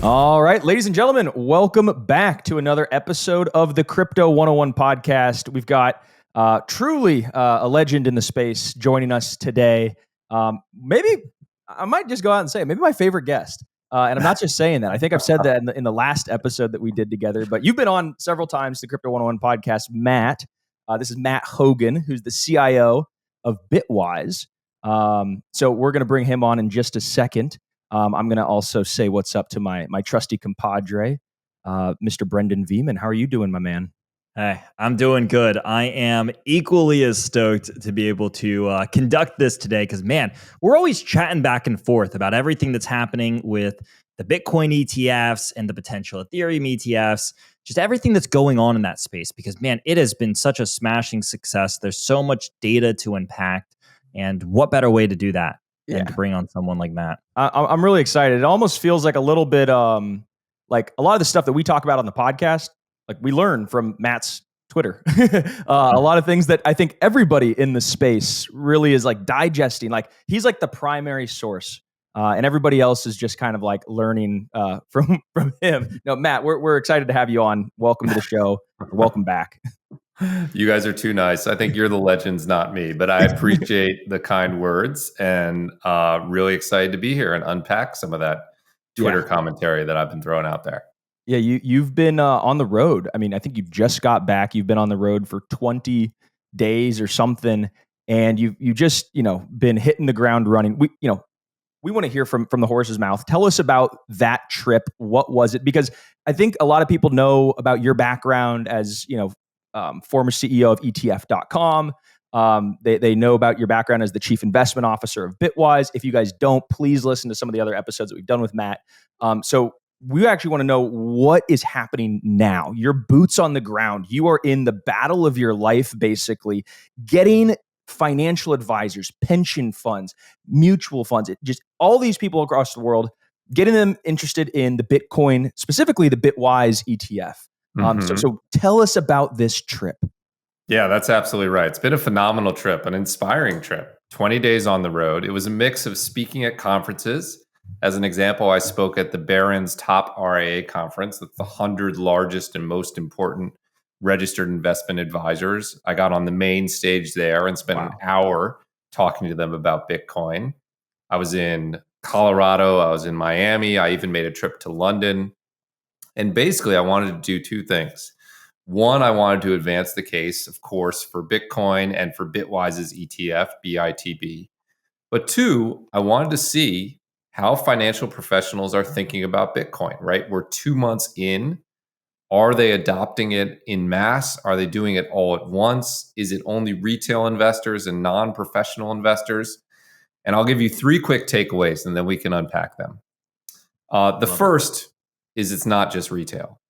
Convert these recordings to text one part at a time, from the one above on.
All right, ladies and gentlemen, welcome back to another episode of the Crypto 101 podcast. We've got truly a legend in the space joining us today. Maybe I might just go out and say it, maybe my favorite guest. And I'm not just saying that. I think I've said that in the last episode that we did together. But you've been on several times, the Crypto 101 podcast. Matt, this is Matt Hougan, who's the CIO of Bitwise. So we're going to bring him on in just a second. I'm going to also say what's up to my trusty compadre, Mr. Brendan Veeman. How are you doing, my man? Hey, I'm doing good. I am equally as stoked to be able to conduct this today because, man, we're always chatting back and forth about everything that's happening with the Bitcoin ETFs and the potential Ethereum ETFs, just everything that's going on in that space because, man, it has been such a smashing success. There's so much data to unpack, and what better way to do that than to bring on someone like Matt? I'm really excited. It almost feels like a little bit like a lot of the stuff that we talk about on the podcast, like we learn from Matt's Twitter. A lot of things that I think everybody in the space really is like digesting. Like he's like the primary source, and everybody else is just kind of like learning from him. No, Matt, we're excited to have you on. Welcome to the show. Welcome back. You guys are too nice. I think you're the legends, not me, but I appreciate the kind words and really excited to be here and unpack some of that Twitter commentary that I've been throwing out there. Yeah, you've been on the road. I mean, I think you just got back. You've been on the road for 20 days or something, and you just been hitting the ground running. We want to hear from the horse's mouth. Tell us about that trip. What was it? Because I think a lot of people know about your background as former CEO of ETF.com. They know about your background as the chief investment officer of Bitwise. If you guys don't, please listen to some of the other episodes that we've done with Matt. So we actually want to know what is happening now. Your boots on the ground. You are in the battle of your life, basically, getting financial advisors, pension funds, mutual funds, just all these people across the world, getting them interested in the Bitcoin, specifically the Bitwise ETF. So tell us about this trip. Yeah, that's absolutely right. It's been a phenomenal trip, an inspiring trip. 20 days on the road. It was a mix of speaking at conferences. As an example, I spoke at the Barron's Top RIA conference. That's the 100 largest and most important registered investment advisors. I got on the main stage there and spent an hour talking to them about Bitcoin. I was in Colorado. I was in Miami. I even made a trip to London. And basically, I wanted to do two things. One, I wanted to advance the case, of course, for Bitcoin and for Bitwise's ETF, BITB. But two, I wanted to see how financial professionals are thinking about Bitcoin, right? We're 2 months in. Are they adopting it in mass? Are they doing it all at once? Is it only retail investors and non-professional investors? And I'll give you 3 quick takeaways and then we can unpack them. The first is it's not just retail.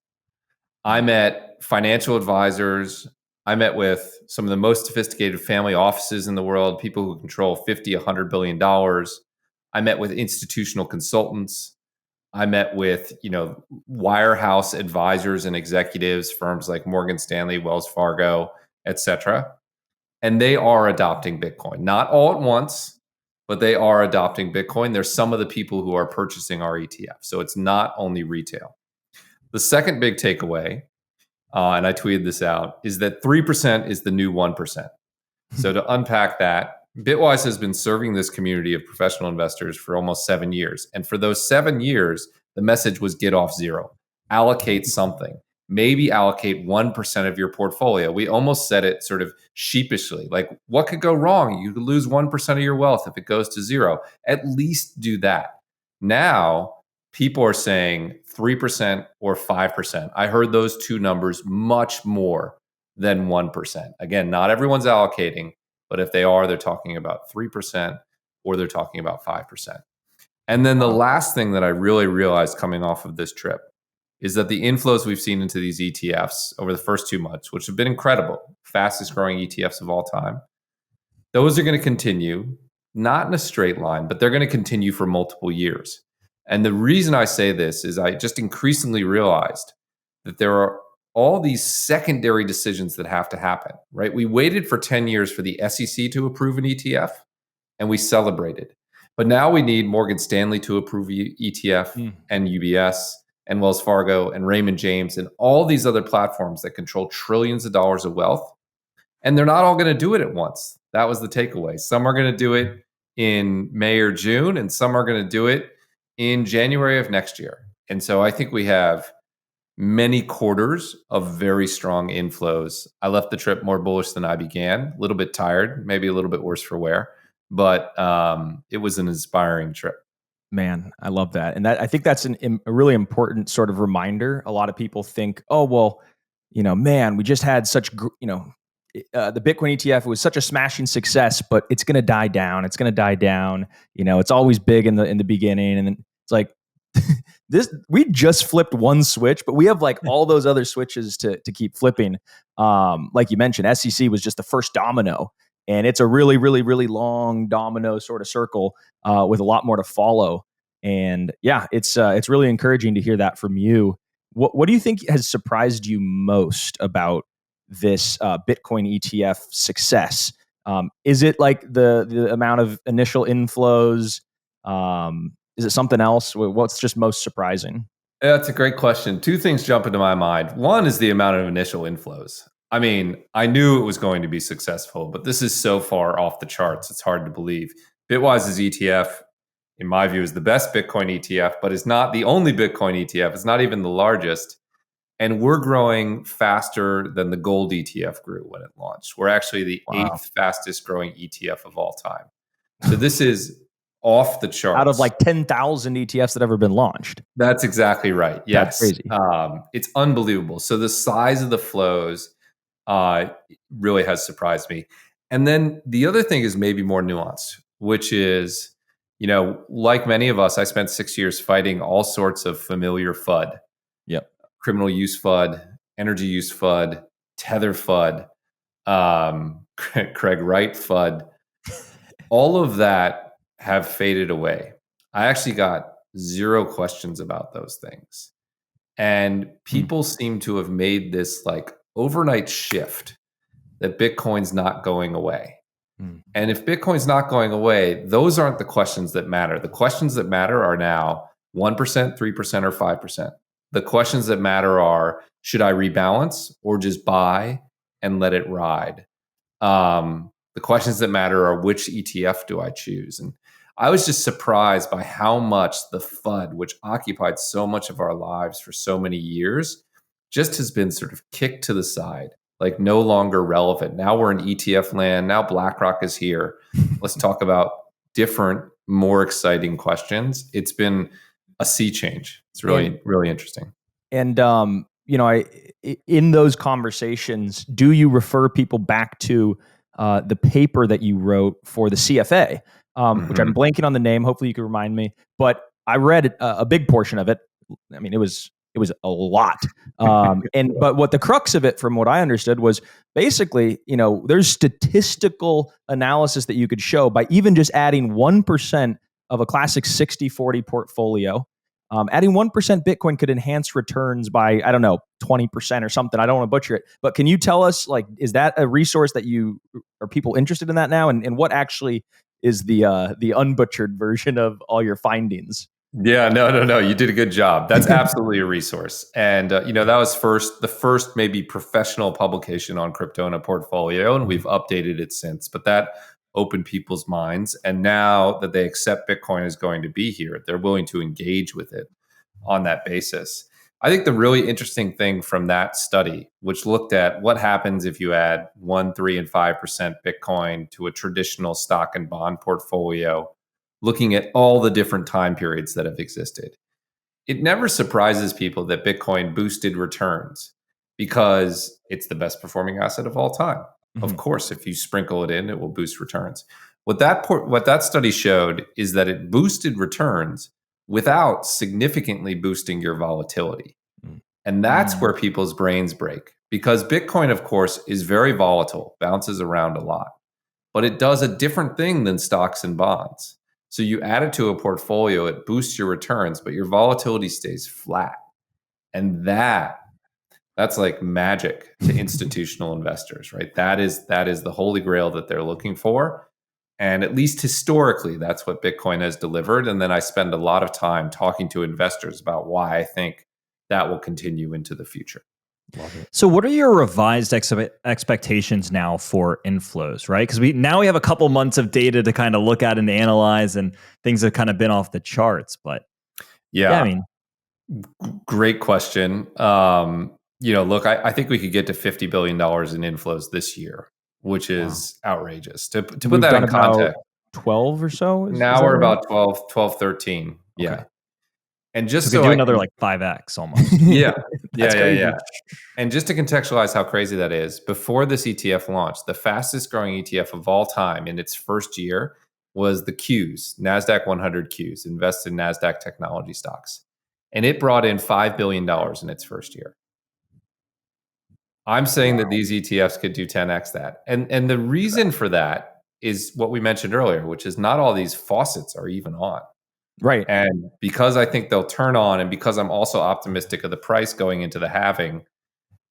I met financial advisors. I met with some of the most sophisticated family offices in the world, people who control $50, $100 billion. I met with institutional consultants. I met with, wirehouse advisors and executives, firms like Morgan Stanley, Wells Fargo, et cetera. And they are adopting Bitcoin, not all at once, but they are adopting Bitcoin. There's some of the people who are purchasing our ETF. So it's not only retail. The second big takeaway, and I tweeted this out, is that 3% is the new 1%. So to unpack that, Bitwise has been serving this community of professional investors for almost 7 years. And for those 7 years, the message was get off zero, allocate something, maybe allocate 1% of your portfolio. We almost said it sort of sheepishly, like what could go wrong? You could lose 1% of your wealth if it goes to zero. At least do that. Now, people are saying 3% or 5%. I heard those two numbers much more than 1%. Again, not everyone's allocating, but if they are, they're talking about 3% or they're talking about 5%. And then the last thing that I really realized coming off of this trip is that the inflows we've seen into these ETFs over the first 2 months, which have been incredible, fastest growing ETFs of all time, those are going to continue, not in a straight line, but they're going to continue for multiple years. And the reason I say this is I just increasingly realized that there are all these secondary decisions that have to happen, right? We waited for 10 years for the SEC to approve an ETF and we celebrated. But now we need Morgan Stanley to approve ETF and UBS. and Wells Fargo and Raymond James and all these other platforms that control trillions of dollars of wealth. And they're not all going to do it at once. That was the takeaway. Some are going to do it in May or June, and some are going to do it in January of next year. And so I think we have many quarters of very strong inflows. I left the trip more bullish than I began, a little bit tired, maybe a little bit worse for wear, but it was an inspiring trip. Man, I love that. And I think that's a really important sort of reminder. A lot of people think, oh, well, man, we just had such, the Bitcoin ETF was such a smashing success, but it's going to die down. It's going to die down. It's always big in the beginning. And then it's like, we just flipped one switch, but we have like all those other switches to keep flipping. Like you mentioned, SEC was just the first domino, and it's a really, really, really long domino sort of circle with a lot more to follow. And yeah, it's really encouraging to hear that from you. What do you think has surprised you most about this Bitcoin ETF success? Is it like the amount of initial inflows? Is it something else? What's just most surprising? That's a great question. Two things jump into my mind. One is the amount of initial inflows. I mean, I knew it was going to be successful, but this is so far off the charts. It's hard to believe. Bitwise's ETF, in my view, is the best Bitcoin ETF, but is not the only Bitcoin ETF. It's not even the largest. And we're growing faster than the gold ETF grew when it launched. We're actually the eighth fastest growing ETF of all time. So this is off the charts. Out of like 10,000 ETFs that ever been launched. That's exactly right. Yes. That's crazy. It's unbelievable. So the size of the flows really has surprised me. And then the other thing is maybe more nuanced, which is, like many of us, I spent 6 years fighting all sorts of familiar FUD. Yep. Criminal use FUD, energy use FUD, Tether FUD, Craig Wright FUD. All of that have faded away. I actually got zero questions about those things. And people seem to have made this like overnight shift that Bitcoin's not going away. And if Bitcoin's not going away, those aren't the questions that matter. The questions that matter are now 1%, 3%, or 5%. The questions that matter are, should I rebalance or just buy and let it ride? The questions that matter are, which ETF do I choose? And I was just surprised by how much the FUD, which occupied so much of our lives for so many years, just has been sort of kicked to the side, like no longer relevant. Now we're in ETF land. Now BlackRock is here. Let's talk about different, more exciting questions. It's been a sea change. It's really, really interesting. And, in those conversations, do you refer people back to the paper that you wrote for the CFA, which I'm blanking on the name. Hopefully you can remind me. But I read a big portion of it. I mean, it was a lot. But what the crux of it, from what I understood, was basically, there's statistical analysis that you could show by even just adding 1% of a classic 60-40 portfolio. Adding 1% Bitcoin could enhance returns by, 20% or something. I don't want to butcher it. But can you tell us, like, is that a resource that are people interested in that now? And what actually is the unbutchered version of all your findings? Yeah, no. You did a good job. That's absolutely a resource. And, that was the first maybe professional publication on crypto in a portfolio. And we've updated it since. But that opened people's minds. And now that they accept Bitcoin is going to be here, they're willing to engage with it on that basis. I think the really interesting thing from that study, which looked at what happens if you add 1%, 3%, and 5% Bitcoin to a traditional stock and bond portfolio, looking at all the different time periods that have existed. It never surprises people that Bitcoin boosted returns because it's the best performing asset of all time. Of course, if you sprinkle it in, it will boost returns. What that study showed is that it boosted returns without significantly boosting your volatility. And that's where people's brains break, because Bitcoin, of course, is very volatile, bounces around a lot, but it does a different thing than stocks and bonds. So you add it to a portfolio, it boosts your returns, but your volatility stays flat. And that's like magic to institutional investors, right? That is the holy grail that they're looking for. And at least historically, that's what Bitcoin has delivered. And then I spend a lot of time talking to investors about why I think that will continue into the future. Love it. So what are your revised expectations now for inflows, right? Because we have a couple months of data to kind of look at and analyze, and things have kind of been off the charts. But yeah, I mean, great question. Look, I think we could get to $50 billion in inflows this year, which is outrageous. To put that in context, 12 or so? Now we're about 12, 13. Yeah. Okay. And just so we could do another like 5x almost. Yeah. That's crazy. Yeah. And just to contextualize how crazy that is, before this ETF launched, the fastest growing ETF of all time in its first year was the Qs, NASDAQ 100 Qs, invested in NASDAQ technology stocks. And it brought in $5 billion in its first year. I'm saying that these ETFs could do 10x that. And the reason for that is what we mentioned earlier, which is not all these faucets are even on. Right. And because I think they'll turn on, and because I'm also optimistic of the price going into the halving,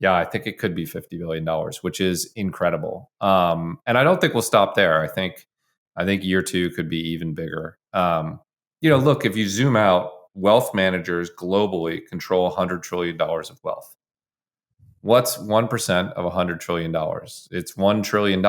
I think it could be $50 billion, which is incredible. And I don't think we'll stop there. I think year two could be even bigger. Look, if you zoom out, wealth managers globally control $100 trillion of wealth. What's 1% of $100 trillion? It's $1 trillion.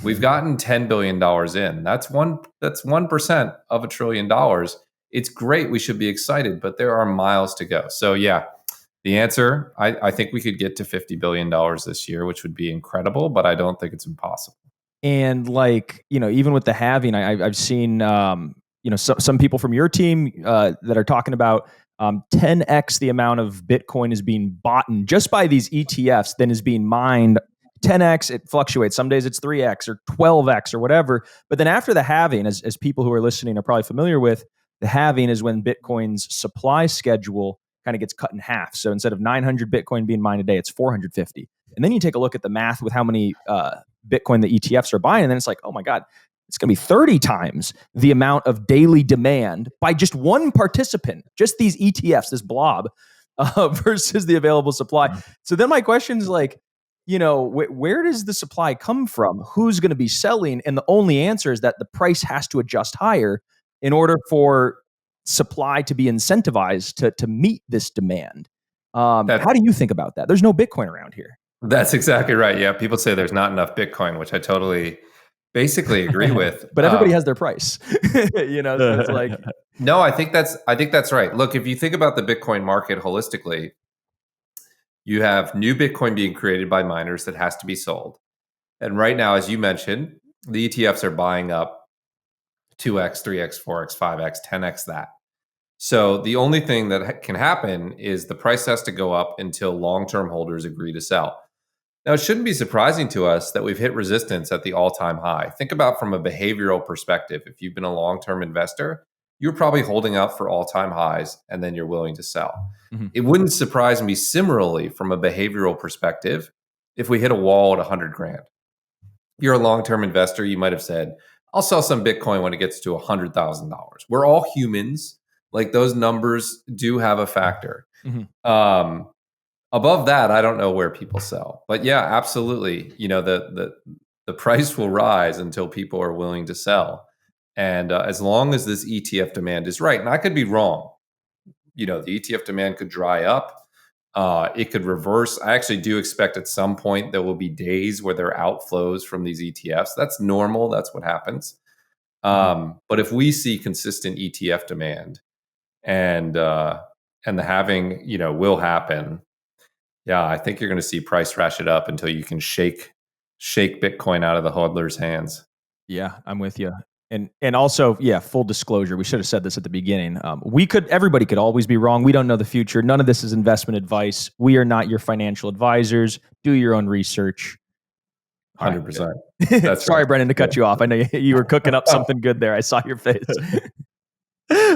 We've gotten $10 billion in. That's 1% of $1 trillion. It's great. We should be excited, but there are miles to go. So the answer, I think we could get to $50 billion this year, which would be incredible, but I don't think it's impossible. And even with the halving, I've seen, some people from your team that are talking about 10x the amount of Bitcoin is being bought just by these ETFs than is being mined. 10x, it fluctuates. Some days it's 3x or 12x or whatever. But then after the halving, as people who are listening are probably familiar with, the halving is when Bitcoin's supply schedule kind of gets cut in half. So instead of 900 Bitcoin being mined a day, it's 450. And then you take a look at the math with how many Bitcoin the ETFs are buying, and then it's like, oh my God, it's going to be 30 times the amount of daily demand by just one participant, just these ETFs, this blob, versus the available supply. So then my question is where does the supply come from? Who's going to be selling? And the only answer is that the price has to adjust higher in order for supply to be incentivized to meet this demand. How do you think about that? There's no Bitcoin around here. That's exactly right. Yeah, people say there's not enough Bitcoin, which I totally basically agree with. But everybody has their price. So it's like no, I think that's right. Look, if you think about the Bitcoin market holistically, you have new Bitcoin being created by miners that has to be sold. And right now, as you mentioned, the ETFs are buying up 2x, 3x, 4x, 5x, 10x that. So the only thing that can happen is the price has to go up until long-term holders agree to sell. Now, it shouldn't be surprising to us that we've hit resistance at the all-time high. Think about from a behavioral perspective. If you've been a long-term investor, you're probably holding out for all-time highs, and then you're willing to sell. Mm-hmm. It wouldn't surprise me similarly from a behavioral perspective if we hit a wall at 100 grand. If you're a long-term investor, you might have said, I'll sell some Bitcoin when it gets to $100,000. We're all humans. Like those numbers do have a factor. Mm-hmm. Above that, I don't know where people sell, but yeah, absolutely. The price will rise until people are willing to sell, and as long as this ETF demand is right, and I could be wrong. The ETF demand could dry up. It could reverse. I actually do expect at some point there will be days where there are outflows from these ETFs. That's normal. That's what happens. But if we see consistent ETF demand, and the halving, will happen. Yeah, I think you're going to see price ratchet up until you can shake Bitcoin out of the hodler's hands. Yeah, I'm with you. And also, full disclosure, we should have said this at the beginning. Everybody could always be wrong. We don't know the future. None of this is investment advice. We are not your financial advisors. Do your own research. 100%. That's sorry, right. Brendan, to cut you off. I know you were cooking up something good there. I saw your face.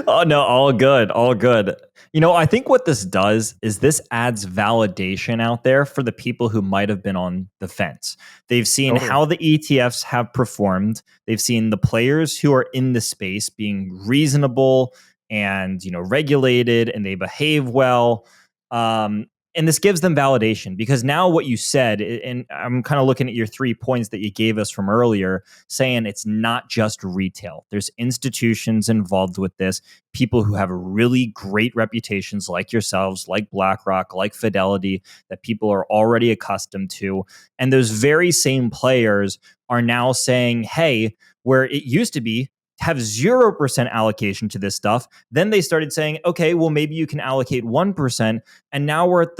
Oh, no, all good. All good. I think what this does is this adds validation out there for the people who might have been on the fence. They've seen how the ETFs have performed. They've seen the players who are in the space being reasonable and, regulated, and they behave well. And this gives them validation, because now what you said, and I'm kind of looking at your 3 points that you gave us from earlier, saying it's not just retail. There's institutions involved with this, people who have really great reputations like yourselves, like BlackRock, like Fidelity, that people are already accustomed to. And those very same players are now saying, hey, where it used to be, have 0% allocation to this stuff. Then they started saying, okay, well, maybe you can allocate 1%. And now we're at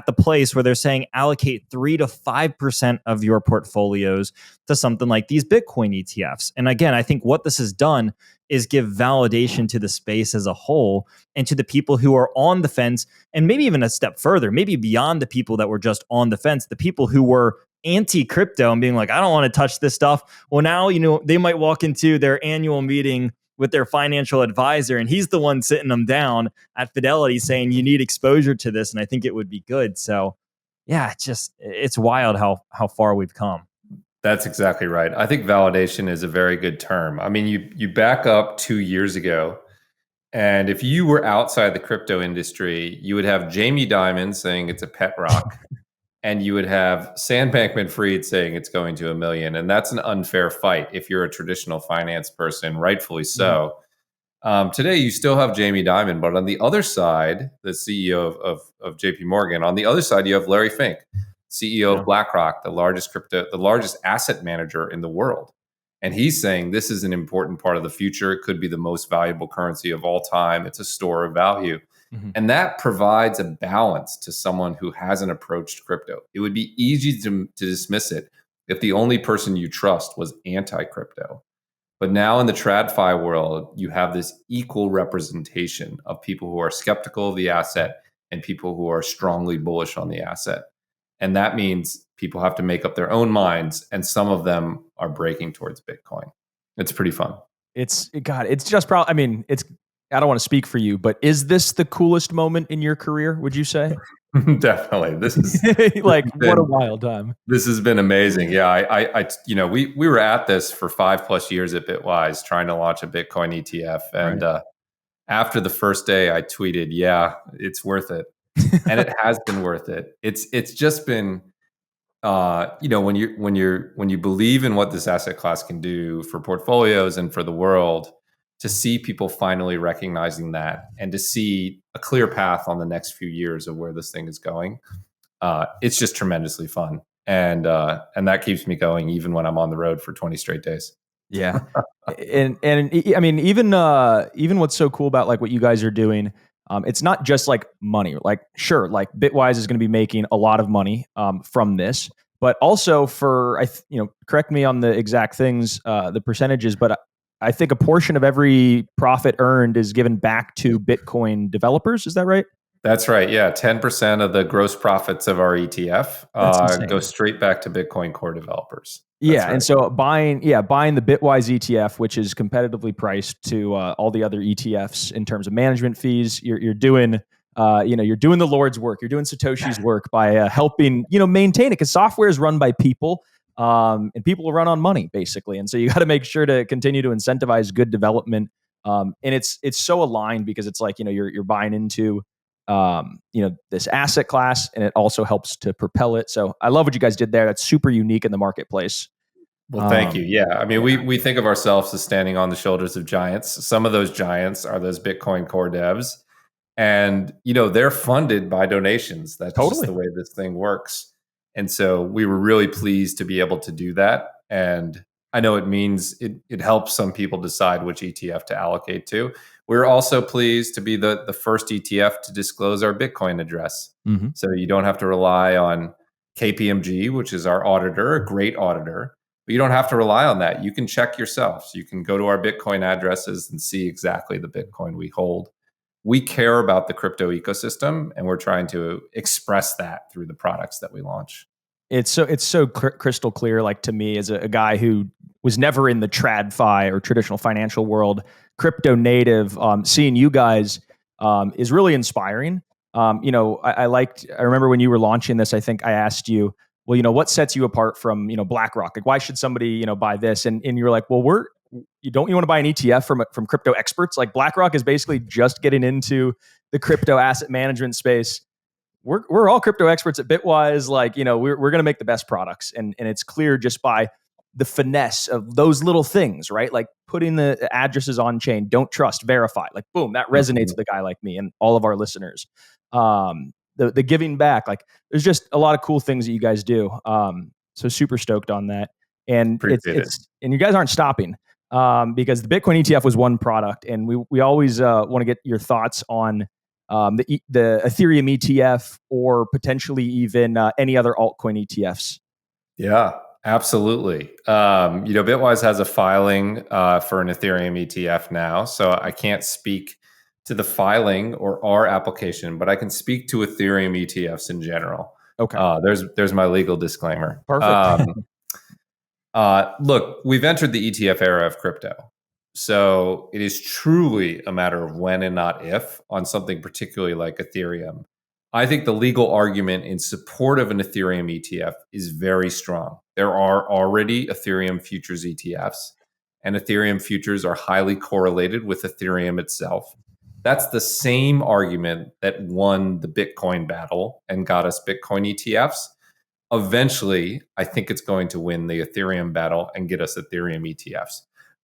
the place where they're saying allocate 3 to 5% of your portfolios to something like these Bitcoin ETFs. And again, I think what this has done is give validation to the space as a whole, and to the people who are on the fence, and maybe even a step further, maybe beyond the people that were just on the fence, the people who were anti-crypto and being like, I don't want to touch this stuff. Well, now, they might walk into their annual meeting with their financial advisor, and he's the one sitting them down at Fidelity saying, you need exposure to this, and I think it would be good. So yeah, it's wild how far we've come. That's exactly right. I think validation is a very good term. I mean, you back up 2 years ago, and if you were outside the crypto industry, you would have Jamie Dimon saying it's a pet rock, and you would have Sam Bankman-Fried saying it's going to 1 million. And that's an unfair fight if you're a traditional finance person, rightfully so. Today, you still have Jamie Dimon, but on the other side, the CEO of JP Morgan, on the other side, you have Larry Fink, CEO of BlackRock, the largest asset manager in the world. And he's saying this is an important part of the future. It could be the most valuable currency of all time. It's a store of value. Mm-hmm. And that provides a balance to someone who hasn't approached crypto. It would be easy to dismiss it if the only person you trust was anti-crypto. But now in the TradFi world, you have this equal representation of people who are skeptical of the asset and people who are strongly bullish on the asset. And that means people have to make up their own minds, and some of them are breaking towards Bitcoin. It's pretty fun. It's just probably, I mean, I don't want to speak for you, but is this the coolest moment in your career, would you say? Definitely. This is what a wild time. This has been amazing. Yeah, we were at this for 5+ years at Bitwise trying to launch a Bitcoin ETF. And after the first day I tweeted, yeah, it's worth it. And it has been worth it. It's just been, when you believe in what this asset class can do for portfolios and for the world, to see people finally recognizing that, and to see a clear path on the next few years of where this thing is going, it's just tremendously fun. And that keeps me going even when I'm on the road for 20 straight days. Yeah. and I mean, even what's so cool about like what you guys are doing, it's not just like money. Like, sure, like Bitwise is going to be making a lot of money from this, but also correct me on the exact things, the percentages, but I think a portion of every profit earned is given back to Bitcoin developers. Is that right? That's right. Yeah. 10% of the gross profits of our ETF go straight back to Bitcoin core developers. That's right. And so buying the Bitwise ETF, which is competitively priced to all the other ETFs in terms of management fees, you're doing you're doing the Lord's work. You're doing Satoshi's work by helping maintain it, because software is run by people. And people run on money, basically. And so you got to make sure to continue to incentivize good development. And it's so aligned, because it's like, you're buying into, this asset class, and it also helps to propel it. So I love what you guys did there. That's super unique in the marketplace. Well, thank you. Yeah. I mean, we think of ourselves as standing on the shoulders of giants. Some of those giants are those Bitcoin core devs, and, they're funded by donations. That's just the way this thing works. And so we were really pleased to be able to do that. And I know it means it helps some people decide which ETF to allocate to. We're also pleased to be the first ETF to disclose our Bitcoin address. Mm-hmm. So you don't have to rely on KPMG, which is our auditor, a great auditor, but you don't have to rely on that. You can check yourself. So you can go to our Bitcoin addresses and see exactly the Bitcoin we hold. We care about the crypto ecosystem, and we're trying to express that through the products that we launch. It's so crystal clear, like, to me, as a guy who was never in the TradFi or traditional financial world, crypto native, seeing you guys is really inspiring. I remember when you were launching this, I think I asked you, well, what sets you apart from, BlackRock? Like, why should somebody, buy this? And you're like, well, you want to buy an ETF from crypto experts? Like, BlackRock is basically just getting into the crypto asset management space. we're all crypto experts at Bitwise. Like, we're going to make the best products, and it's clear just by the finesse of those little things, right? Like putting the addresses on chain, don't trust, verify. Like, boom, that resonates with a guy like me and all of our listeners. The giving back, like, there's just a lot of cool things that you guys do. So super stoked on that, and Appreciate it. and you guys aren't stopping. Because the Bitcoin ETF was one product, and we always want to get your thoughts on the Ethereum ETF or potentially even any other altcoin ETFs. Yeah, absolutely. Bitwise has a filing for an Ethereum ETF now, so I can't speak to the filing or our application, but I can speak to Ethereum ETFs in general. Okay. There's my legal disclaimer. Perfect. Look, we've entered the ETF era of crypto. So it is truly a matter of when and not if on something particularly like Ethereum. I think the legal argument in support of an Ethereum ETF is very strong. There are already Ethereum futures ETFs, and Ethereum futures are highly correlated with Ethereum itself. That's the same argument that won the Bitcoin battle and got us Bitcoin ETFs. Eventually, I think it's going to win the Ethereum battle and get us Ethereum ETFs.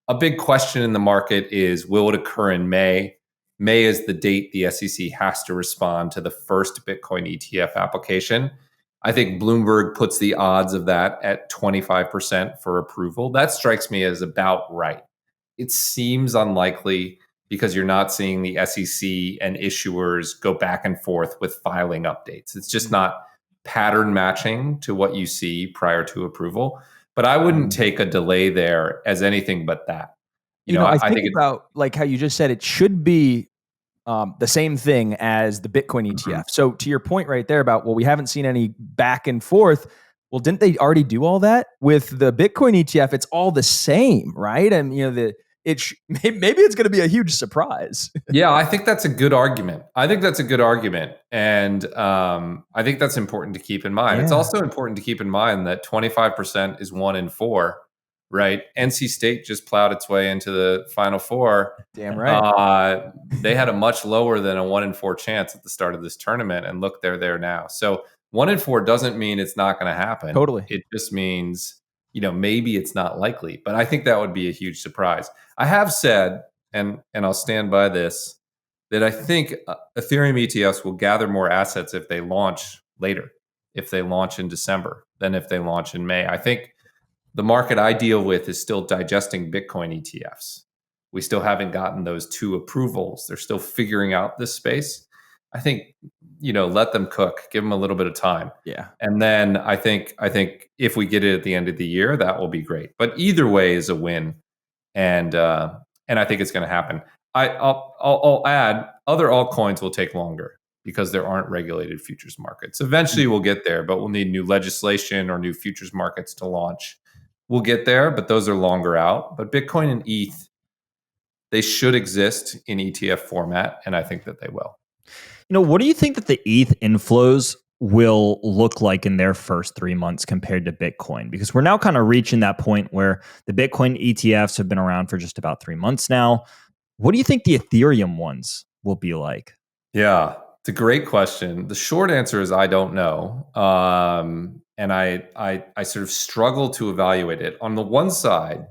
A big question in the market is, will it occur in May? May is the date the SEC has to respond to the first Bitcoin ETF application. I think Bloomberg puts the odds of that at 25% for approval. That strikes me as about right. It seems unlikely because you're not seeing the SEC and issuers go back and forth with filing updates. It's just not pattern matching to what you see prior to approval. But I wouldn't take a delay there as anything but that. I think about like how you just said, it should be the same thing as the Bitcoin ETF. Mm-hmm. So to your point right there about, well, we haven't seen any back and forth. Well, didn't they already do all that with the Bitcoin ETF? It's all the same, right? And maybe it's going to be a huge surprise. Yeah, I think that's a good argument. And I think that's important to keep in mind. Yeah. It's also important to keep in mind that 25% is 1 in 4, right? NC State just plowed its way into the Final Four. Damn right. They had a much lower than a 1 in 4 chance at the start of this tournament, and look, they're there now. So 1 in 4 doesn't mean it's not going to happen. Totally. It just means, maybe it's not likely. But I think that would be a huge surprise. I have said, and I'll stand by this, that I think Ethereum ETFs will gather more assets if they launch later, if they launch in December, than if they launch in May. I think the market I deal with is still digesting Bitcoin ETFs. We still haven't gotten those 2 approvals. They're still figuring out this space. I think, let them cook, give them a little bit of time. Yeah. And then I think if we get it at the end of the year, that will be great. But either way is a win. And I think it's going to happen. I'll add, other altcoins will take longer because there aren't regulated futures markets. Eventually we'll get there, but we'll need new legislation or new futures markets to launch. We'll get there, but those are longer out. But Bitcoin and ETH, they should exist in ETF format, and I think that they will. What do you think that the ETH inflows will look like in their first 3 months compared to Bitcoin? Because we're now kind of reaching that point where the Bitcoin ETFs have been around for just about 3 months now. What do you think the Ethereum ones will be like? Yeah, it's a great question. The short answer is I don't know. And I sort of struggle to evaluate it. On the one side,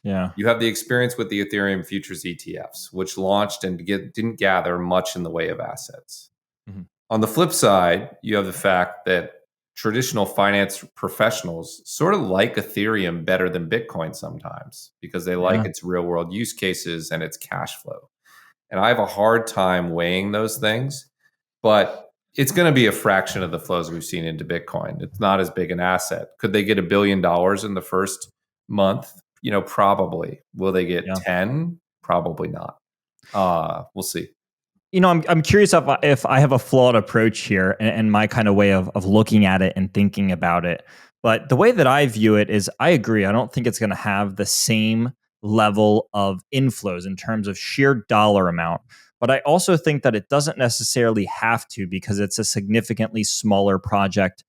you have the experience with the Ethereum futures ETFs, which launched and didn't gather much in the way of assets. Mm-hmm. On the flip side, you have the fact that traditional finance professionals sort of like Ethereum better than Bitcoin sometimes because they like its real world use cases and its cash flow. And I have a hard time weighing those things, but it's going to be a fraction of the flows we've seen into Bitcoin. It's not as big an asset. Could they get $1 billion in the first month? Probably. Will they get 10? Probably not. We'll see. I'm curious if I have a flawed approach here and my kind of way of looking at it and thinking about it. But the way that I view it is I agree. I don't think it's going to have the same level of inflows in terms of sheer dollar amount. But I also think that it doesn't necessarily have to because it's a significantly smaller project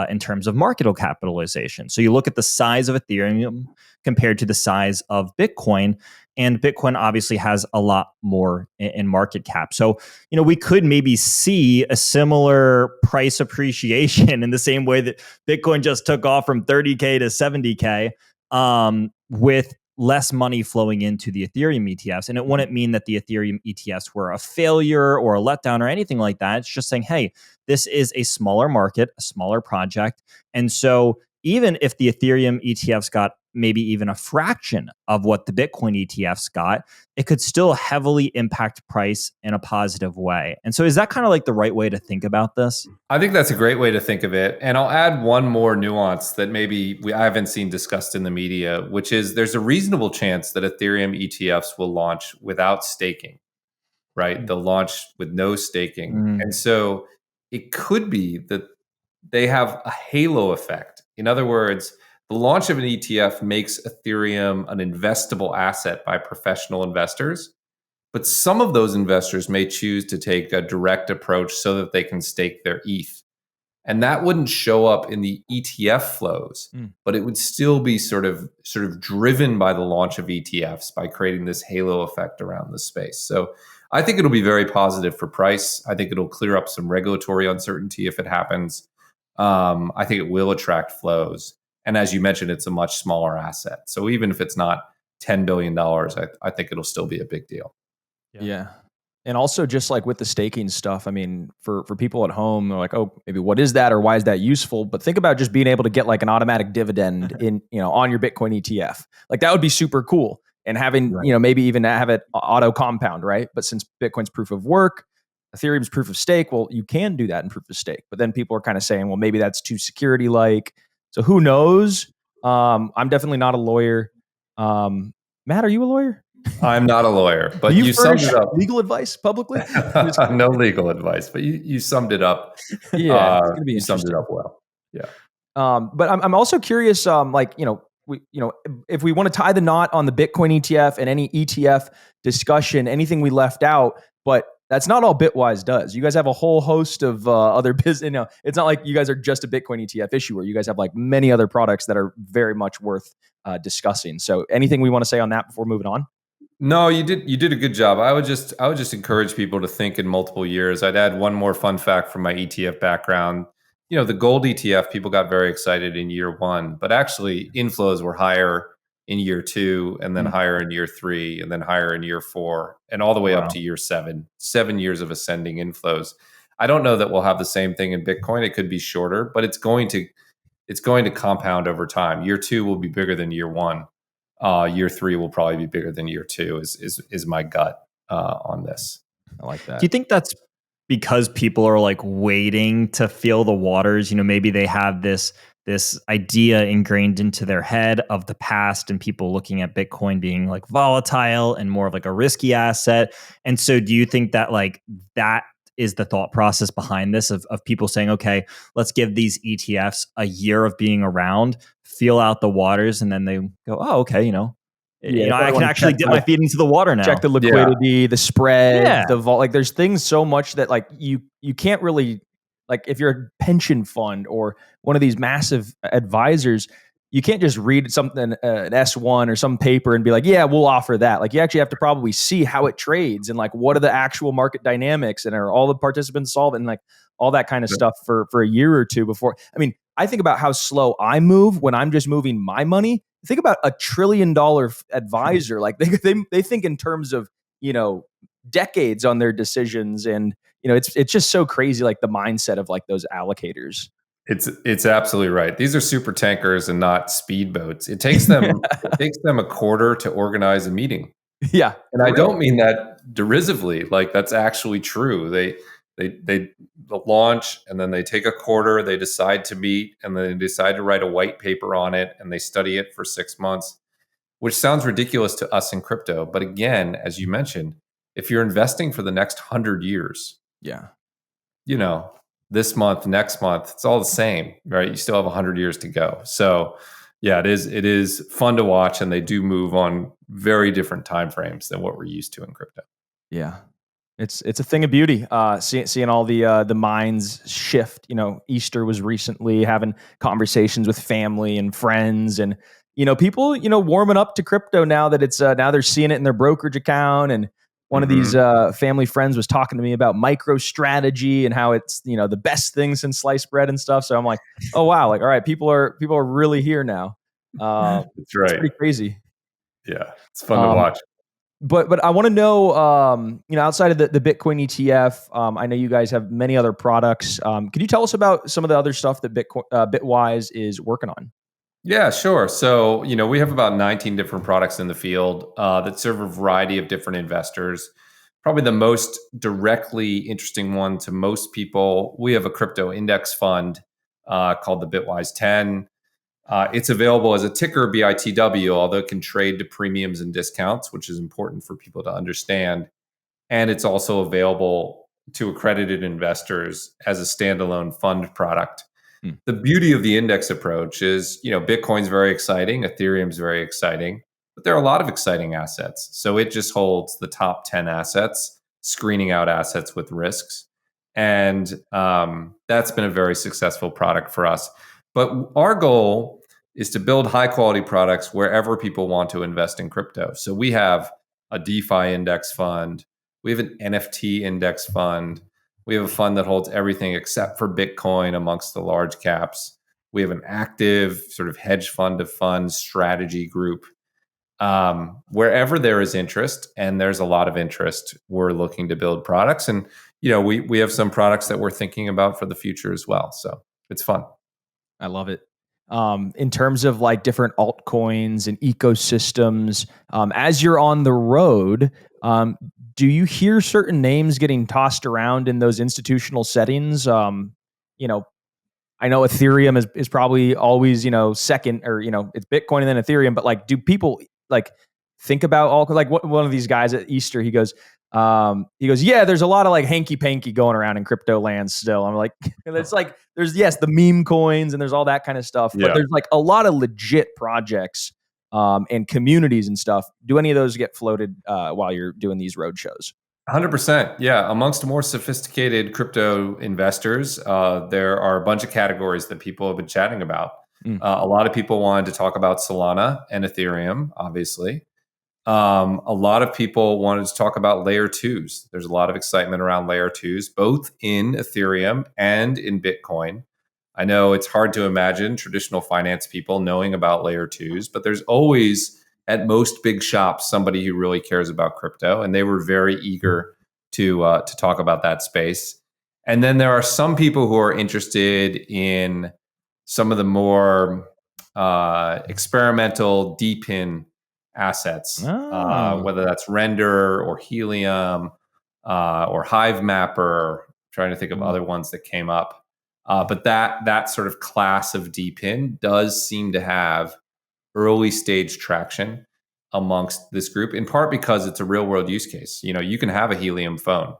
in terms of market capitalization. So you look at the size of Ethereum compared to the size of Bitcoin, and Bitcoin obviously has a lot more in market cap. So, we could maybe see a similar price appreciation in the same way that Bitcoin just took off from 30K to 70K, with less money flowing into the Ethereum ETFs. And it wouldn't mean that the Ethereum ETFs were a failure or a letdown or anything like that. It's just saying, hey, this is a smaller market, a smaller project. And so even if the Ethereum ETFs got maybe even a fraction of what the Bitcoin ETFs got, it could still heavily impact price in a positive way. And so is that kind of like the right way to think about this? I think that's a great way to think of it. And I'll add one more nuance that maybe I haven't seen discussed in the media, which is there's a reasonable chance that Ethereum ETFs will launch without staking, right? They'll launch with no staking. And so it could be that they have a halo effect. In other words, the launch of an ETF makes Ethereum an investable asset by professional investors. But some of those investors may choose to take a direct approach so that they can stake their ETH. And that wouldn't show up in the ETF flows, but it would still be sort of driven by the launch of ETFs by creating this halo effect around the space. So I think it'll be very positive for price. I think it'll clear up some regulatory uncertainty if it happens. I think it will attract flows. And as you mentioned, it's a much smaller asset. So even if it's not $10 billion, I think it'll still be a big deal. Yeah. And also just like with the staking stuff, I mean, for people at home, they're like, oh, maybe what is that or why is that useful? But think about just being able to get like an automatic dividend in, on your Bitcoin ETF. Like that would be super cool. And having, maybe even have it auto compound, right? But since Bitcoin's proof of work, Ethereum's proof of stake, well, you can do that in proof of stake. But then people are kind of saying, well, maybe that's too security like. So who knows? I'm definitely not a lawyer. Matt, are you a lawyer? I'm not a lawyer, but you summed it up. Legal advice publicly? No legal advice, but you summed it up. Yeah, it's gonna be you summed it up well. Yeah. But I'm also curious. If we want to tie the knot on the Bitcoin ETF and any ETF discussion, anything we left out, but that's not all Bitwise does. You guys have a whole host of other business. It's not like you guys are just a Bitcoin ETF issuer. You guys have like many other products that are very much worth discussing. So, anything we want to say on that before moving on? No, you did a good job. I would just encourage people to think in multiple years. I'd add one more fun fact from my ETF background. The gold ETF, people got very excited in year 1, but actually inflows were higher in year 2 and then higher in year 3 and then higher in year 4 and all the way up to year 7. 7 years of ascending inflows. I don't know that we'll have the same thing in Bitcoin. It could be shorter, but it's going to compound over time. Year 2 will be bigger than year 1. Year 3 will probably be bigger than year 2 is my gut on this. I like that. Do you think that's because people are like waiting to feel the waters? Maybe they have this idea ingrained into their head of the past and people looking at Bitcoin being like volatile and more of like a risky asset. And so do you think that like that is the thought process behind this of people saying, okay, let's give these ETFs a year of being around, feel out the waters, and then they go, oh, okay, I can actually dip my feet into the water now. Check the liquidity, the spread, the vault. Like there's things so much that like you can't really, like if you're a pension fund or one of these massive advisors, you can't just read something, an S1 or some paper and be like, yeah, we'll offer that. Like you actually have to probably see how it trades and like what are the actual market dynamics and are all the participants solvent and like all that kind of stuff for a year or two before. I mean, I think about how slow I move when I'm just moving my money. Think about $1 trillion advisor. Like they think in terms of, decades on their decisions. And, it's just so crazy, like the mindset of like those allocators. It's absolutely right. These are super tankers and not speedboats. It takes them a quarter to organize a meeting. Yeah. And I don't mean that derisively. Like that's actually true. They launch and then they take a quarter, they decide to meet and then they decide to write a white paper on it and they study it for 6 months, which sounds ridiculous to us in crypto. But again, as you mentioned, if you're investing for the next 100 years, this month, next month, it's all the same, right? You still have 100 years to go. So yeah, it is fun to watch and they do move on very different timeframes than what we're used to in crypto. Yeah. It's a thing of beauty. Seeing all the minds shift. Easter was recently, having conversations with family and friends, and people warming up to crypto now that it's now they're seeing it in their brokerage account. And one of these Mhm. family friends was talking to me about MicroStrategy and how it's the best thing since sliced bread and stuff. So I'm like, oh wow, like all right, people are really here now. That's It's right. pretty crazy. Yeah, it's fun to Um, watch. but I want to know, outside of the Bitcoin ETF, I know you guys have many other products. Could you tell us about some of the other stuff that Bitwise is working on? Yeah, sure. So, we have about 19 different products in the field that serve a variety of different investors. Probably the most directly interesting one to most people, we have a crypto index fund called the Bitwise 10. It's available as a ticker BITW, although it can trade to premiums and discounts, which is important for people to understand. And it's also available to accredited investors as a standalone fund product. Hmm. The beauty of the index approach is, Bitcoin's very exciting, Ethereum's very exciting, but there are a lot of exciting assets. So it just holds the top 10 assets, screening out assets with risks. And that's been a very successful product for us. But our goal is to build high quality products wherever people want to invest in crypto. So we have a DeFi index fund, we have an NFT index fund, we have a fund that holds everything except for Bitcoin amongst the large caps. We have an active sort of hedge fund of funds strategy group. Wherever there is interest, and there's a lot of interest, we're looking to build products. And, we have some products that we're thinking about for the future as well. So it's fun. I love it. In terms of like different altcoins and ecosystems, as you're on the road, do you hear certain names getting tossed around in those institutional settings? You know, I know Ethereum is probably always, second, or, it's Bitcoin and then Ethereum, but like, do people like think about all, like one of these guys at Easter, he goes, yeah, there's a lot of like hanky panky going around in crypto land still. I'm like, it's like, there's, yes, the meme coins and there's all that kind of stuff, but Yeah. there's like a lot of legit projects, and communities and stuff. Do any of those get floated, while you're doing these road shows? 100%. Yeah. Amongst more sophisticated crypto investors, there are a bunch of categories that people have been chatting about. Mm. A lot of people wanted to talk about Solana and Ethereum, obviously. A lot of people wanted to talk about layer twos. There's a lot of excitement around layer twos, both in Ethereum and in Bitcoin. I know it's hard to imagine traditional finance people knowing about layer twos, but there's always at most big shops somebody who really cares about crypto, and they were very eager to talk about that space. And then there are some people who are interested in some of the more experimental DePIN assets, Oh. whether that's Render or Helium or Hive Mapper. Trying to think of Mm. other ones that came up, but that sort of class of DePIN does seem to have early stage traction amongst this group, in part because it's a real world use case. You can have a Helium phone.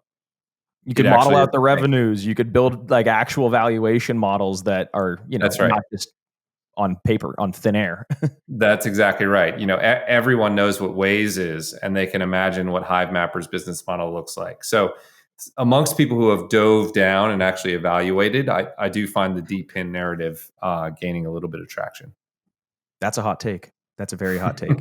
You It could model actually is out the a thing. revenues. You could build like actual valuation models that are, That's right. not just on paper, on thin air. That's exactly right. Everyone knows what Waze is, and they can imagine what Hive Mapper's business model looks like. So, amongst people who have dove down and actually evaluated, I do find the DePIN narrative gaining a little bit of traction. That's a hot take. That's a very hot take.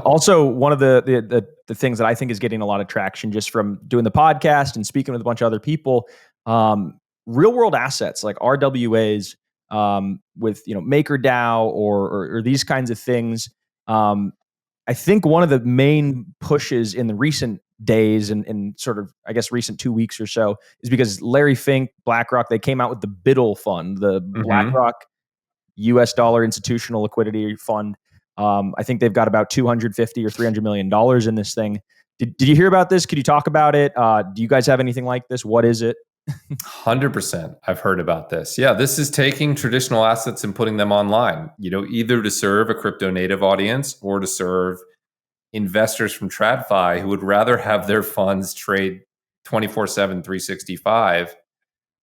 Also, one of the things that I think is getting a lot of traction just from doing the podcast and speaking with a bunch of other people, real world assets like RWAs, with MakerDAO or these kinds of things. I think one of the main pushes in the recent days and sort of, I guess, recent 2 weeks or so is because Larry Fink, BlackRock, they came out with the BIDL fund, the Mhm. BlackRock US dollar institutional liquidity fund. I think they've got about 250 or $300 million in this thing. Did you hear about this? Could you talk about it? Do you guys have anything like this? What is it? 100%. I've heard about this. Yeah, this is taking traditional assets and putting them online, either to serve a crypto native audience or to serve investors from TradFi who would rather have their funds trade 24/7, 365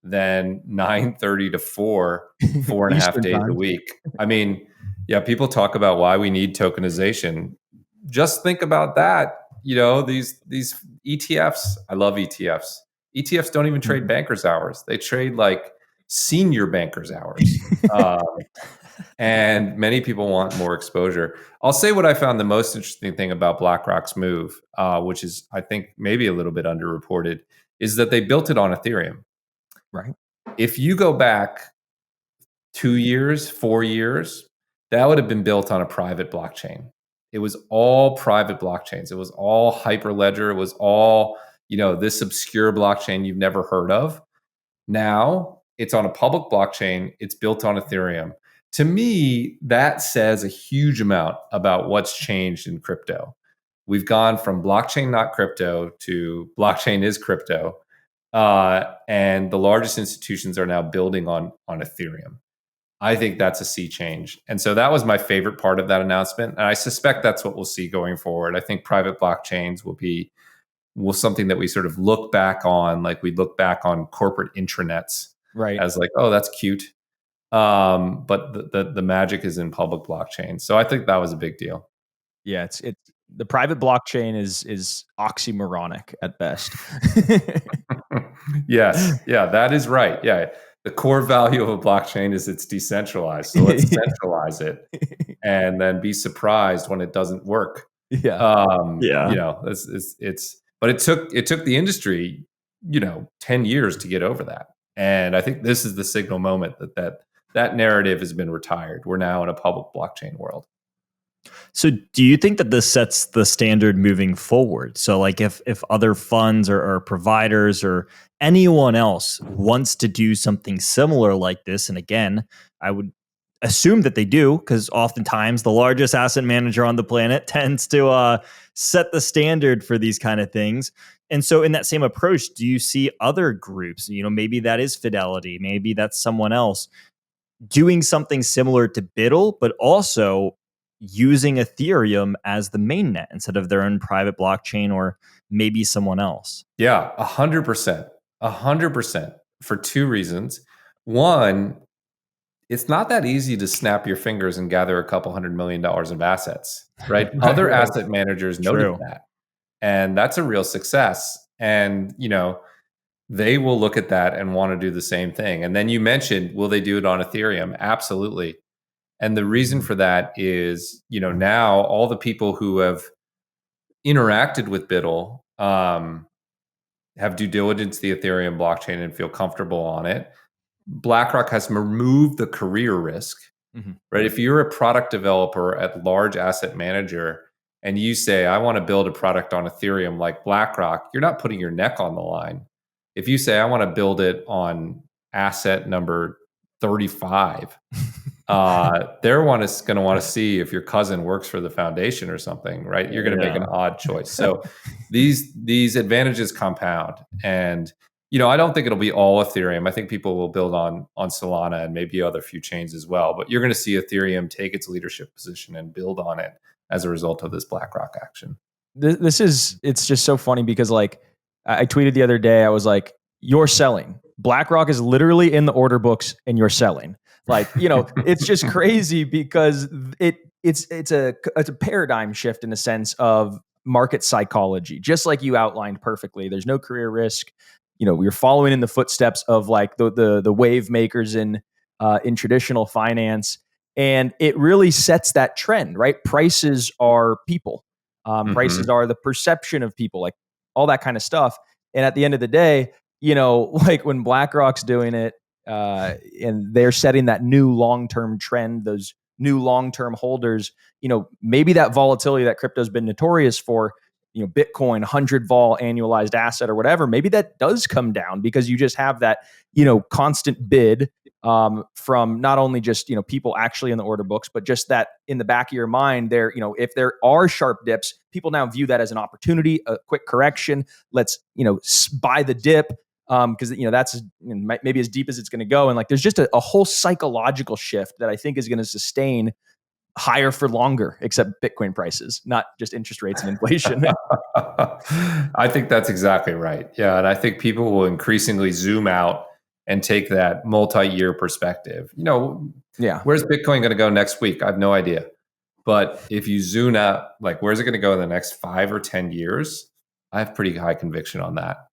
than 9:30 to 4.5 Eastern days a time. week. I mean, yeah, people talk about why we need tokenization. Just think about that. these ETFs. I love ETFs. ETFs don't even trade bankers hours. They trade like senior bankers hours. And many people want more exposure. I'll say what I found the most interesting thing about BlackRock's move, which is, I think, maybe a little bit underreported, is that they built it on Ethereum. Right. If you go back 2 years, 4 years, that would have been built on a private blockchain. It was all private blockchains. It was all Hyperledger. It was all, this obscure blockchain you've never heard of. Now it's on a public blockchain. It's built on Ethereum. To me, that says a huge amount about what's changed in crypto. We've gone from blockchain not crypto to blockchain is crypto. And the largest institutions are now building on Ethereum. I think that's a sea change. And so that was my favorite part of that announcement. And I suspect that's what we'll see going forward. I think private blockchains will something that we sort of look back on, like we look back on corporate intranets, Right. as like, oh, that's cute. But the magic is in public blockchain. So I think that was a big deal. Yeah, it's the private blockchain is oxymoronic at best. Yes. Yeah, that is right. Yeah. The core value of a blockchain is it's decentralized. So let's centralize it and then be surprised when it doesn't work. Yeah. But it took the industry, 10 years to get over that. And I think this is the signal moment that narrative has been retired. We're now in a public blockchain world. So do you think that this sets the standard moving forward? So like if other funds or providers or anyone else wants to do something similar like this, and again, I would assume that they do, because oftentimes the largest asset manager on the planet tends to set the standard for these kind of things. And so in that same approach, do you see other groups, maybe that is Fidelity, maybe that's someone else, doing something similar to Biddle, but also using Ethereum as the mainnet instead of their own private blockchain or maybe someone else? Yeah, 100%. 100% for two reasons. One, it's not that easy to snap your fingers and gather a couple $100 million of assets, right? Other asset managers noted that. And that's a real success. And, they will look at that and want to do the same thing. And then you mentioned, will they do it on Ethereum? Absolutely. And the reason for that is, now all the people who have interacted with Biddle have due diligence the Ethereum blockchain and feel comfortable on it. BlackRock has removed the career risk, right? If you're a product developer at large asset manager and you say, I want to build a product on Ethereum like BlackRock, you're not putting your neck on the line. If you say, I want to build it on asset number 35, they're going to want to see if your cousin works for the foundation or something, right? You're going to make an odd choice. So these advantages compound. And, I don't think it'll be all Ethereum. I think people will build on Solana and maybe other few chains as well. But you're going to see Ethereum take its leadership position and build on it as a result of this BlackRock action. It's just so funny because like I tweeted the other day, I was like, you're selling. BlackRock is literally in the order books and you're selling. Like, it's just crazy because it's a paradigm shift in the sense of market psychology, just like you outlined perfectly. There's no career risk. You're following in the footsteps of like the wave makers in traditional finance. And it really sets that trend, right? Prices are people. Prices are the perception of people, like all that kind of stuff. And at the end of the day, like when BlackRock's doing it and they're setting that new long-term trend, those new long-term holders, maybe that volatility that crypto's been notorious for, Bitcoin, 100 vol annualized asset or whatever, maybe that does come down because you just have that, constant bid from not only just, people actually in the order books, but just that in the back of your mind there, if there are sharp dips, people now view that as an opportunity, a quick correction. Let's, buy the dip because, that's maybe as deep as it's going to go. And like, there's just a whole psychological shift that I think is going to sustain higher for longer, except Bitcoin prices, not just interest rates and inflation. I think that's exactly right. Yeah. And I think people will increasingly zoom out and take that multi-year perspective. Where's Bitcoin going to go next week? I have no idea. But if you zoom out, like where's it going to go in the next 5 or 10 years? I have pretty high conviction on that.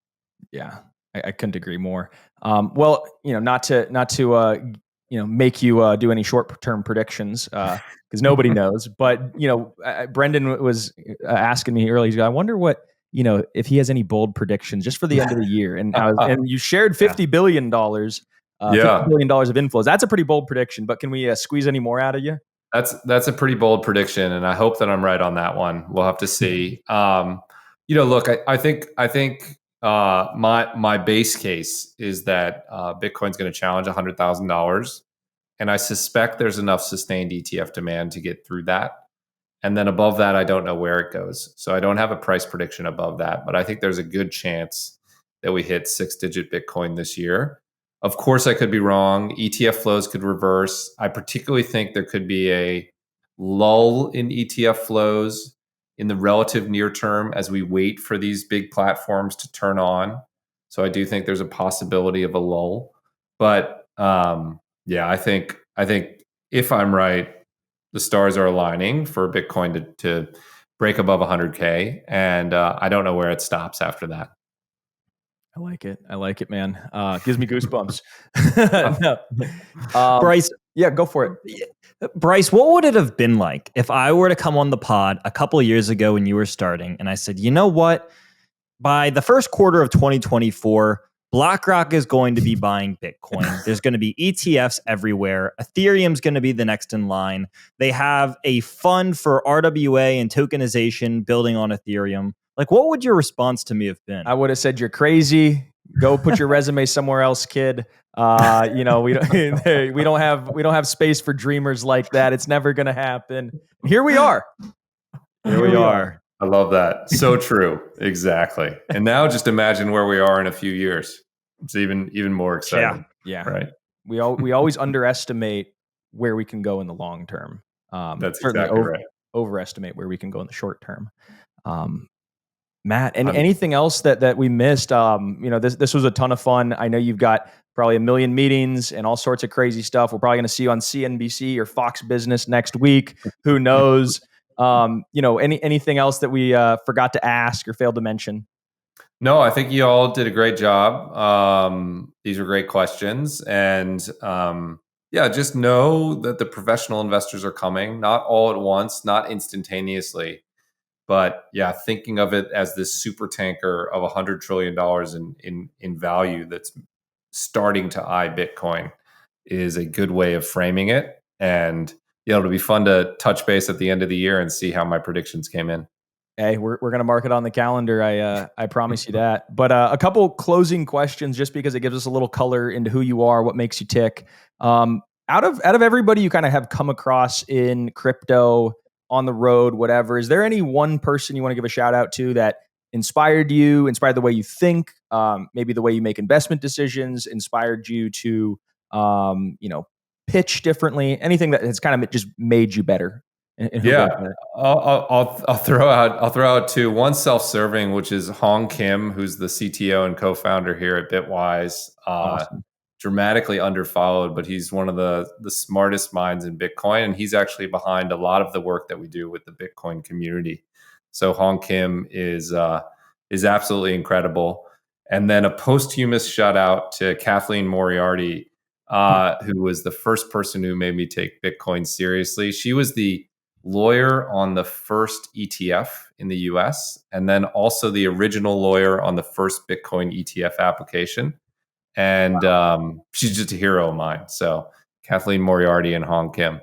Yeah, I couldn't agree more. Well, not to make you do any short term predictions because nobody knows. But Brendan was asking me earlier. He's like, I wonder what if he has any bold predictions just for the end of the year. And and you shared $50 billion, $50 Yeah. billion of inflows. That's a pretty bold prediction. But can we squeeze any more out of you? That's a pretty bold prediction, and I hope that I'm right on that one. We'll have to see. Look, I think my base case is that Bitcoin's going to challenge $100,000, and I suspect there's enough sustained ETF demand to get through that. And then above that, I don't know where it goes. So I don't have a price prediction above that, but I think there's a good chance that we hit 6-digit Bitcoin this year. Of course, I could be wrong. ETF flows could reverse. I particularly think there could be a lull in ETF flows in the relative near term as we wait for these big platforms to turn on. So I do think there's a possibility of a lull. But yeah, I think if I'm right, the stars are aligning for Bitcoin to break above 100K. And I don't know where it stops after that. I like it, man. Gives me goosebumps. No. Bryce, yeah, go for it. Bryce, what would it have been like if I were to come on the pod a couple of years ago when you were starting and I said, you know what? By the first quarter of 2024, BlackRock is going to be buying Bitcoin. There's going to be ETFs everywhere. Ethereum's going to be the next in line. They have a fund for RWA and tokenization building on Ethereum. Like, what would your response to me have been? I would have said, you're crazy. Go put your resume somewhere else, kid. We don't we don't have space for dreamers like that. It's never going to happen. Here we are. Here we are. I love that. So true. Exactly. And now just imagine where we are in a few years. It's even more exciting. Yeah. Right. We always underestimate where we can go in the long term. That's certainly exactly right. overestimate where we can go in the short term. Matt, anything else that we missed? This was a ton of fun. I know you've got probably a million meetings and all sorts of crazy stuff. We're probably going to see you on CNBC or Fox Business next week. Who knows? Anything else that we forgot to ask or failed to mention? No, I think you all did a great job. These were great questions. And just know that the professional investors are coming, not all at once, not instantaneously. But yeah, thinking of it as this super tanker of $100 trillion in value that's starting to eye Bitcoin is a good way of framing it. And it'll be fun to touch base at the end of the year and see how my predictions came in. Hey, we're going to mark it on the calendar. I promise you that. But a couple closing questions, just because it gives us a little color into who you are, what makes you tick. Out of everybody you kind of have come across in crypto, on the road, whatever, is there any one person you want to give a shout out to that inspired the way you think, maybe the way you make investment decisions, inspired you to pitch differently, anything that has kind of just made you better? Yeah, I'll throw out two. One self-serving, which is Hong Kim, who's the CTO and co-founder here at Bitwise. Awesome. Dramatically underfollowed, but he's one of the smartest minds in Bitcoin, and he's actually behind a lot of the work that we do with the Bitcoin community. So Hong Kim is absolutely incredible. And then a posthumous shout out to Kathleen Moriarty, who was the first person who made me take Bitcoin seriously. She was the lawyer on the first ETF in the US, and then also the original lawyer on the first Bitcoin ETF application. And she's just a hero of mine. So Kathleen Moriarty and Hong Kim.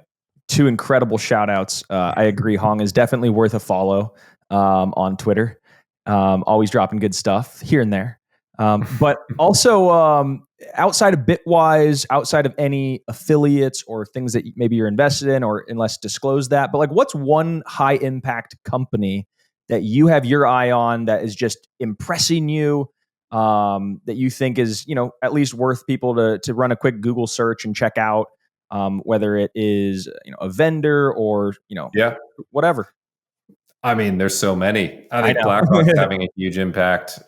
Two incredible shout outs. I agree. Hong is definitely worth a follow on Twitter. Always dropping good stuff here and there. But also outside of Bitwise, outside of any affiliates or things that maybe you're invested in, or unless disclose that, but like, what's one high impact company that you have your eye on that is just impressing you, that you think is, at least worth people to run a quick Google search and check out, whether it is, a vendor or, whatever. I mean, there's so many. I think BlackRock's having a huge impact.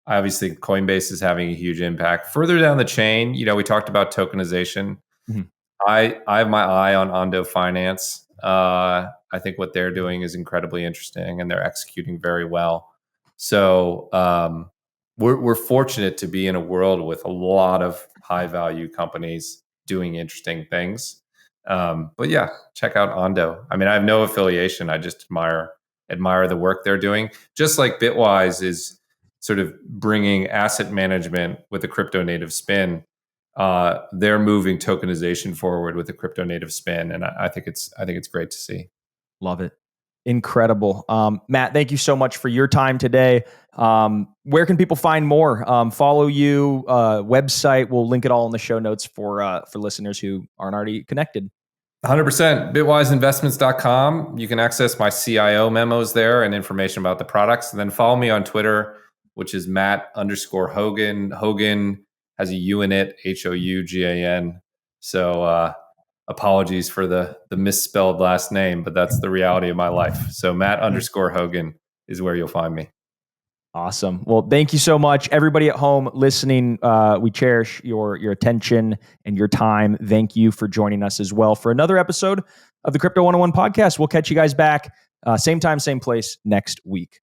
Obviously, Coinbase is having a huge impact. Further down the chain, we talked about tokenization. Mm-hmm. I have my eye on Ondo Finance. I think what they're doing is incredibly interesting, and they're executing very well. So we're fortunate to be in a world with a lot of high value companies doing interesting things. But yeah, check out Ondo. I mean, I have no affiliation. I just admire the work they're doing. Just like Bitwise is sort of bringing asset management with a crypto native spin. They're moving tokenization forward with a crypto native spin, and I think it's great to see. Love it. Incredible. Matt, thank you so much for your time today. Where can people find more? Follow you, website. We'll link it all in the show notes for listeners who aren't already connected. 100%. Bitwiseinvestments.com. You can access my CIO memos there and information about the products. And then follow me on Twitter, which is Matt_Hougan. Hougan has a U in it, Hougan. So apologies for the misspelled last name, but that's the reality of my life. So Matt_Hougan is where you'll find me. Awesome. Well, thank you so much. Everybody at home listening, we cherish your attention and your time. Thank you for joining us as well for another episode of the Crypto 101 podcast. We'll catch you guys back, same time, same place next week.